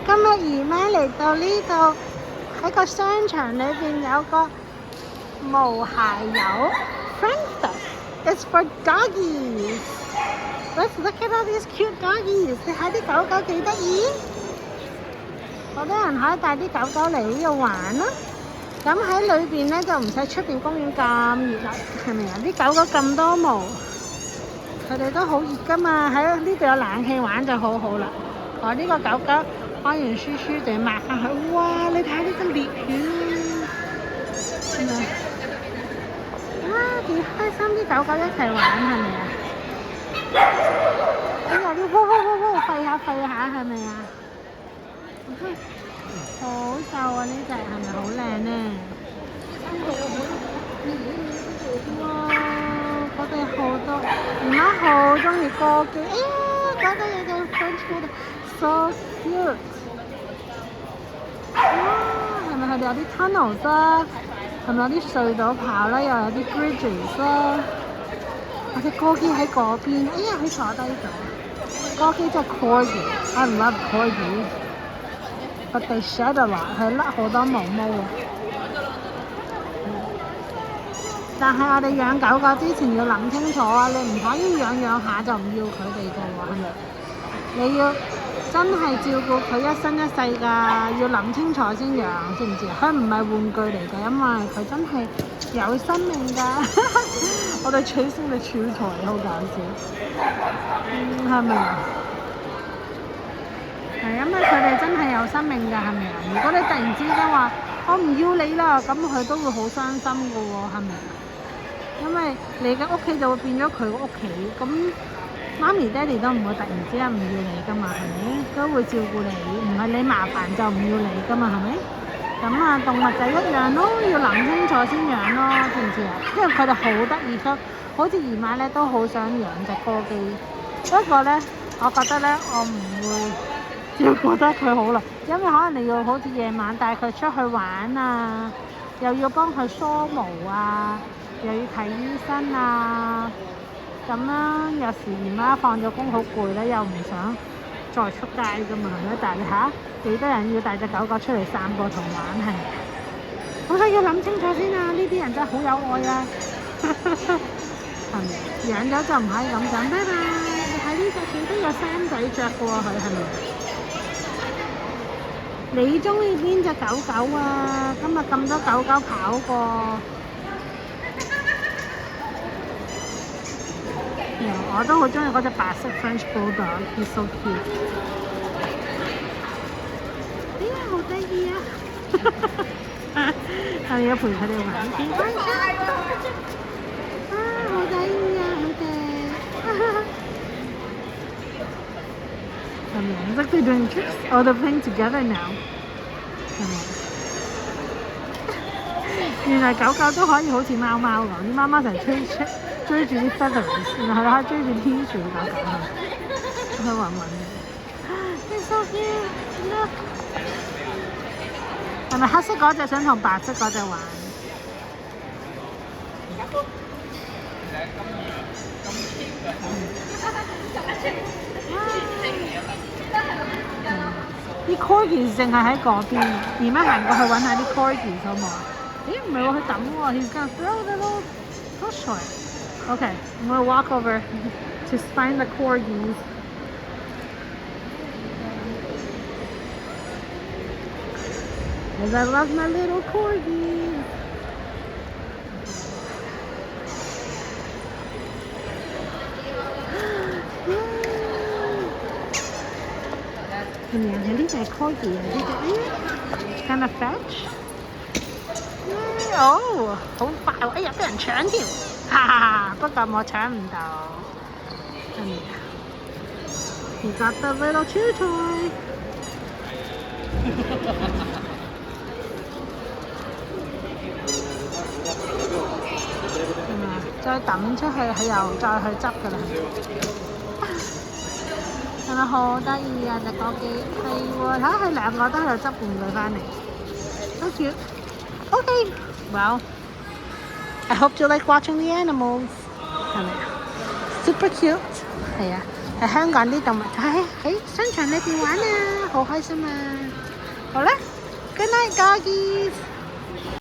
今日姨媽嚟到呢度，喺個商場裏邊有個無鞋油 Friendster。It's for doggies. Let's look at all these cute doggies. 你睇啲狗狗幾得意，好多人可以帶啲狗狗嚟呢度玩啦。咁喺裏邊咧就唔使出邊公園咁熱啦，係咪啊？啲狗狗咁多毛，佢哋都好熱噶嘛。喺呢度有冷氣玩就好好啦。我呢個狗狗開完書書就要抹翻佢。哇！你睇下呢個裂犬，係咪？哇！幾開心，啲狗狗一齊玩係咪啊？哎呀！啲呼呼呼呼吠下係咪啊？好瘦啊！呢隻係咪好靚呢？哇！嗰度好多，姨媽好中意歌姬。哎呀，嗰度有隻 French Bulldog，so cute。哇！係咪佢哋有啲 tunnels 啊？係咪有啲隧道跑啦？又有啲 bridges 啦？有隻歌姬喺嗰邊。哎呀，佢坐低咗。歌姬隻 corgi，I love corgi。But they shed a lot， 係甩好多毛毛啊！但係我哋養狗狗之前要諗清楚啊，你唔可以養下就唔要佢哋㗎喎，係咪？你要真係照顧佢一生一世㗎，要諗清楚先養，知唔知啊？佢唔係玩具嚟㗎，因為佢真係有生命㗎。我哋取笑你取材好搞笑，係咪啊？係因為佢哋真係有生命㗎，係咪啊？如果你突然之間話我唔要你啦，咁佢都會好傷心㗎喎，係咪啊？因為你嘅屋企就會變咗佢嘅屋企，咁媽咪爹哋都唔會突然之間唔要你㗎嘛，係咪？都會照顧你，唔係你麻煩就唔要你㗎嘛，係咪？咁啊，動物就一樣咯，要諗清楚先養咯，知唔知啊？因為佢哋好得意，好似姨媽咧都好想養隻歌姬，不過咧，我覺得咧我唔會照顧得佢好啦，因為可能你要好似夜晚帶佢出去玩啊，又要幫佢梳毛啊，又要睇醫生啊，咁啦。有時姨媽放咗工好攰咧，又唔想再出街㗎嘛，係咪？但係幾多人要帶隻狗狗出嚟散步同玩係咪？好彩要諗清楚先啊！呢啲人真係好有愛啊，係咪？養咗就唔可以咁講，拜拜。你睇呢隻佢都有衫仔着㗎喎，佢係咪？你中意邊隻狗狗啊？今日咁多狗狗跑過。我都好中意嗰隻白色 French Bulldog，he's so cute。哎呀，好得意啊！我要陪佢哋玩幾開心啊！好得意啊，佢哋。係咪？It's like they're doing tricks. Oh, they're playing together now。係咪？原來狗狗都可以好似貓貓咁，啲貓貓成日追住啲 feathers， 然後佢追住天樹狗狗去揾揾嘅。It's so cute，look。係咪黑色嗰隻想同白色嗰隻玩？啲 corgis 淨係喺嗰邊，姨媽行過去揾下啲 corgis 好冇啊？咦，唔係喎，佢抌喎，he's gonna throw the little push toy。Okay, I'm gonna walk over to find the corgis. Because I love my little corgis. 係咪啊？係呢隻 corgi 啊？呢隻，gonna fetch？ 哦，好快喎！哎呀，俾人搶添，哈哈哈！不過我搶唔到，係咪啊？ He got the little chew toy。係咪啊？再抌出去，佢又再去執㗎啦。係咪好得意啊？隻歌姬係喎，睇下佢兩個都喺度執玩具翻嚟，好 cute。Okay, well, I hope you like watching the animals. 係咪啊？ Super cute. 係啊。喺香港啲動物喺商場裏邊玩啊，好開心啊！好啦，Good night, doggies。